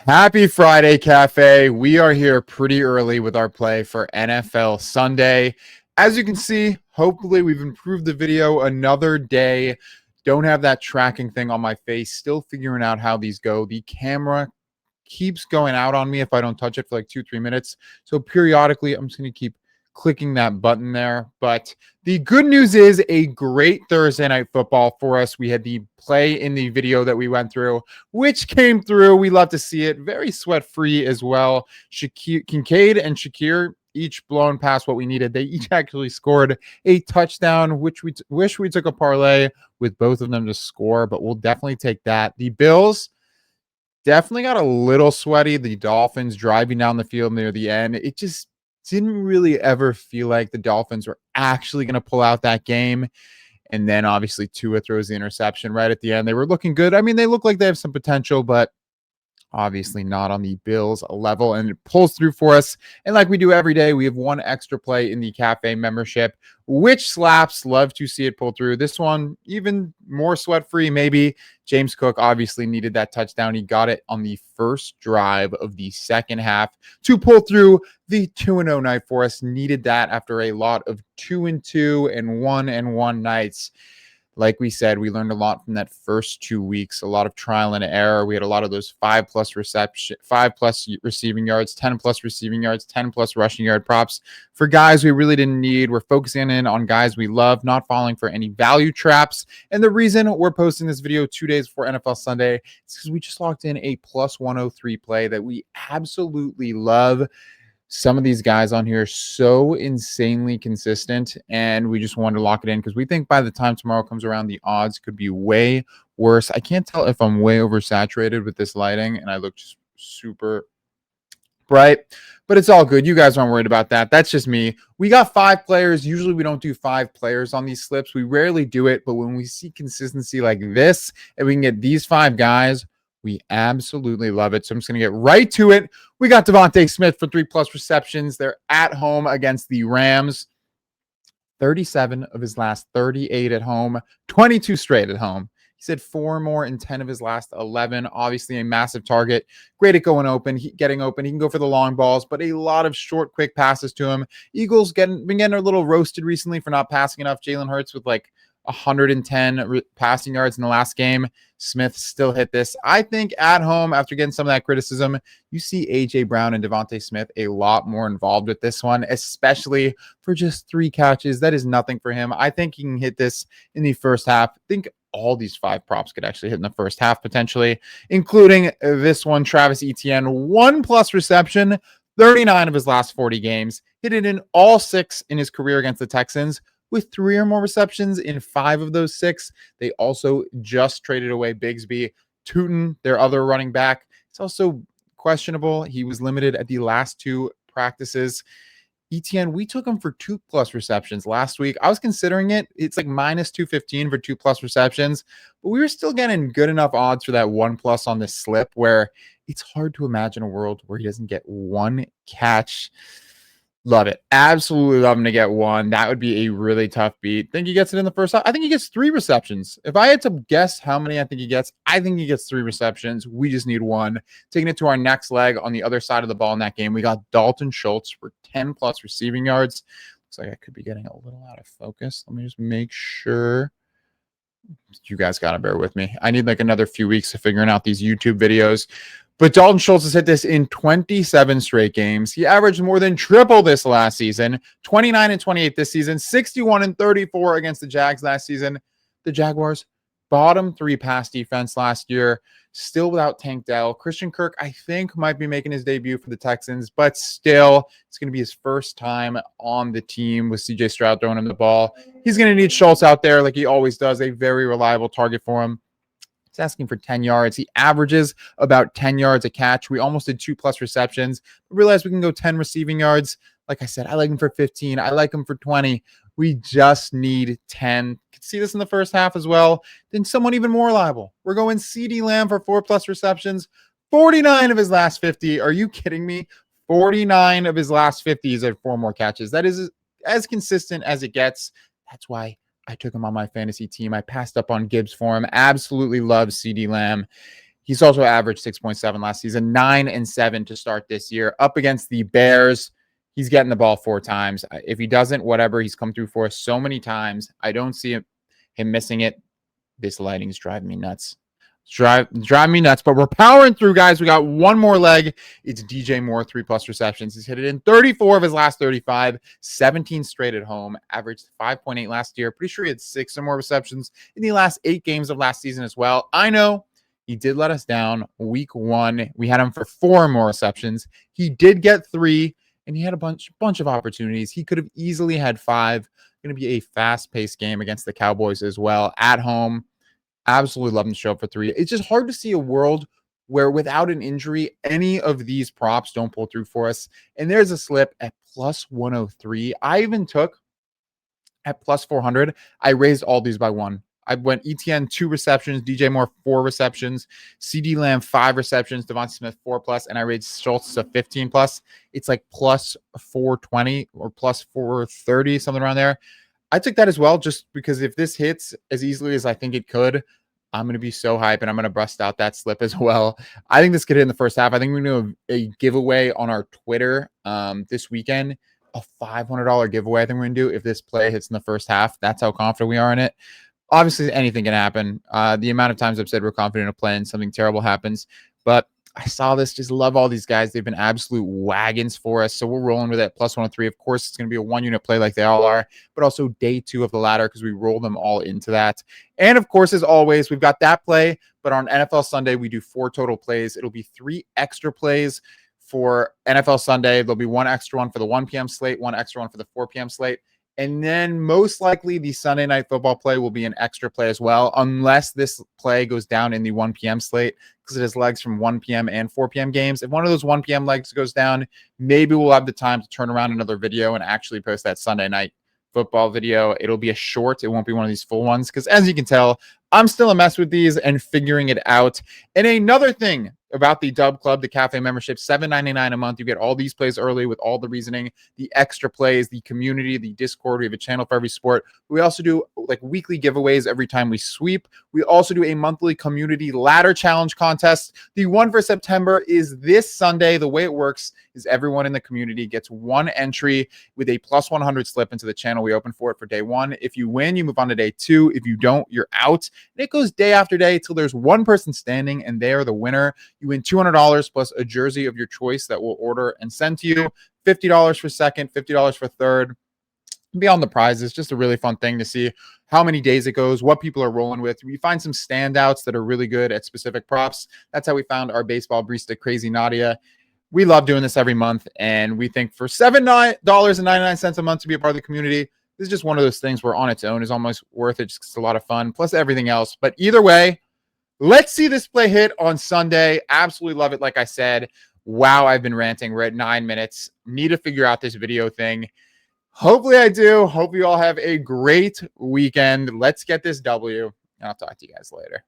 Happy Friday, Cafe. We are here pretty early with our play for NFL Sunday. As you can see, hopefully we've improved the video another day. Don't have that tracking thing on my face. Still figuring out how these go. The camera keeps going out on me if I don't touch it for like 2-3 minutes. So periodically, I'm just going to keep clicking that button there. But the good news is a great Thursday night football for us. We had the play in the video that we went through, which came through. We love to see it. Very sweat free as well. Kincaid and Shakir each blown past what we needed. They each actually scored a touchdown, which we wish we took a parlay with both of them to score, but we'll definitely take that. The Bills definitely got a little sweaty. The Dolphins driving down the field near the end. It just didn't really ever feel like the Dolphins were actually going to pull out that game. And then obviously Tua throws the interception right at the end. They were looking good. I mean, they look like they have some potential, but obviously not on the Bills level, and it pulls through for us. And like we do every day, we have one extra play in the cafe membership, which slaps. Love to see it pull through. This one even more sweat free. Maybe James Cook obviously needed that touchdown. He got it on the first drive of the second half to pull through the 2-0 night for us. Needed that after a lot of 2-2 and 1-1 nights. Like we said, we learned a lot from that first 2 weeks, a lot of trial and error. We had a lot of those 5+ receiving yards, 10+ receiving yards, 10+ rushing yard props for guys we really didn't need. We're focusing in on guys we love, not falling for any value traps. And the reason we're posting this video 2 days before NFL Sunday is because we just locked in a +103 play that we absolutely love. Some of these guys on here are so insanely consistent, and we just wanted to lock it in because we think by the time tomorrow comes around, the odds could be way worse. I can't tell if I'm way oversaturated with this lighting and I look just super bright, but it's all good. You guys aren't worried about that. That's just me. We got 5 players. Usually we don't do 5 players on these slips. We rarely do it, but when we see consistency like this and we can get these 5 guys, we absolutely love it. So I'm just going to get right to it. We got Devontae Smith for 3+ receptions. They're at home against the Rams. 37 of his last 38 at home, 22 straight at home. He said 4 more in 10 of his last 11. Obviously a massive target. Great at going open, getting open. He can go for the long balls, but a lot of short, quick passes to him. Eagles been getting a little roasted recently for not passing enough. Jalen Hurts with like 110 passing yards in the last game. Smith still hit this. I think at home, after getting some of that criticism, you see A.J. Brown and Devontae Smith a lot more involved with this one, especially for just 3 catches. That is nothing for him. I think he can hit this in the first half. I think all these 5 props could actually hit in the first half potentially, including this one, Travis Etienne, 1+ reception, 39 of his last 40 games. Hit it in all 6 in his career against the Texans, with 3 or more receptions in 5 of those 6. They also just traded away Bigsby. Tootin, their other running back, it's also questionable. He was limited at the last 2 practices. Etienne, we took him for 2+ receptions last week. I was considering it. It's like -215 for 2+ receptions, but we were still getting good enough odds for that 1+ on this slip where it's hard to imagine a world where he doesn't get 1 catch. Love it. Absolutely love him to get 1. That would be a really tough beat. Think he gets it in the first half? I think he gets 3 receptions. If I had to guess how many I think he gets, I think he gets 3 receptions. We just need 1. Taking it to our next leg on the other side of the ball in that game, we got Dalton Schultz for 10+ receiving yards. Looks like I could be getting a little out of focus. Let me just make sure. You guys got to bear with me. I need like another few weeks of figuring out these YouTube videos. But Dalton Schultz has hit this in 27 straight games. He averaged more than triple this last season, 29 and 28 this season, 61 and 34 against the Jags last season. The Jaguars, bottom 3 pass defense last year, still without Tank Dell. Christian Kirk, I think, might be making his debut for the Texans, but still, it's going to be his first time on the team with CJ Stroud throwing him the ball. He's going to need Schultz out there like he always does, a very reliable target for him. He's asking for 10 yards. He averages about 10 yards a catch. We almost did 2+ receptions. We realized we can go 10 receiving yards. Like I said, I like him for 15. I like him for 20. We just need 10. Could see this in the first half as well. Then someone even more reliable. We're going CeeDee Lamb for 4+ receptions. 49 of his last 50. Are you kidding me? 49 of his last 50 is at 4 more catches. That is as consistent as it gets. That's why I took him on my fantasy team. I passed up on Gibbs for him. Absolutely love CeeDee Lamb. He's also averaged 6.7 last season, 9-7 to start this year. Up against the Bears, he's getting the ball 4 times. If he doesn't, whatever, he's come through for us so many times. I don't see him missing it. This lighting's driving me nuts. Drive me nuts, but we're powering through, guys. We got one more leg. It's DJ Moore, 3+ receptions. He's hit it in 34 of his last 35, 17 straight at home, averaged 5.8 last year. Pretty sure he had 6 or more receptions in the last 8 games of last season as well. I know he did let us down week 1. We had him for 4 more receptions. He did get 3, and he had a bunch of opportunities. He could have easily had 5. Going to be a fast-paced game against the Cowboys as well at home. Absolutely love him to show up for 3. It's just hard to see a world where without an injury, any of these props don't pull through for us. And there's a slip at plus 103. I even took at plus 400. I raised all these by 1. I went ETN 2 receptions, DJ Moore 4 receptions, CD Lamb 5 receptions, Devontae Smith 4+, and I raised Schultz to 15+. It's like plus 420 or plus 430, something around there. I took that as well, just because if this hits as easily as I think it could, I'm going to be so hyped, and I'm going to bust out that slip as well. I think this could hit in the first half. I think we're going to do a giveaway on our Twitter this weekend, a $500 giveaway I think we're going to do if this play hits in the first half. That's how confident we are in it. Obviously, anything can happen. The amount of times I've said we're confident in a play and something terrible happens, but I saw this. Just love all these guys. They've been absolute wagons for us. So we're rolling with it. Plus 103. Of course, it's going to be a 1-unit play like they all are, but also day 2 of the ladder because we roll them all into that. And of course, as always, we've got that play, but on NFL Sunday, we do 4 total plays. It'll be 3 extra plays for NFL Sunday. There'll be 1 extra one for the 1 p.m. slate, 1 extra one for the 4 p.m. slate. And then most likely the Sunday night football play will be an extra play as well, unless this play goes down in the 1 p.m. slate because it has legs from 1 p.m. and 4 p.m. games. If one of those 1 p.m. legs goes down, maybe we'll have the time to turn around another video and actually post that Sunday night football video. It'll be a short. It won't be one of these full ones because, as you can tell, I'm still a mess with these and figuring it out. And another thing about the Dub Club, the cafe membership, $7.99 a month. You get all these plays early with all the reasoning, the extra plays, the community, the Discord. We have a channel for every sport. We also do like weekly giveaways every time we sweep. We also do a monthly community ladder challenge contest. The one for September is this Sunday. The way it works is everyone in the community gets 1 entry with a plus 100 slip into the channel we open for it for day 1. If you win, you move on to day 2. If you don't, you're out. And it goes day after day until there's 1 person standing and they are the winner. You win $200 plus a jersey of your choice that we'll order and send to you. $50 for second, $50 for third. Beyond the prizes, just a really fun thing to see how many days it goes, what people are rolling with. We find some standouts that are really good at specific props. That's how we found our baseball barista, Crazy Nadia. We love doing this every month, and we think for $7.99 a month to be a part of the community, this is just one of those things where on its own is almost worth it. Just 'cause it's a lot of fun, plus everything else. But either way, let's see this play hit on Sunday. Absolutely love it. Like I said, wow, I've been ranting. We're at 9 minutes. Need to figure out this video thing. Hopefully I do. Hope you all have a great weekend. Let's get this W, and I'll talk to you guys later.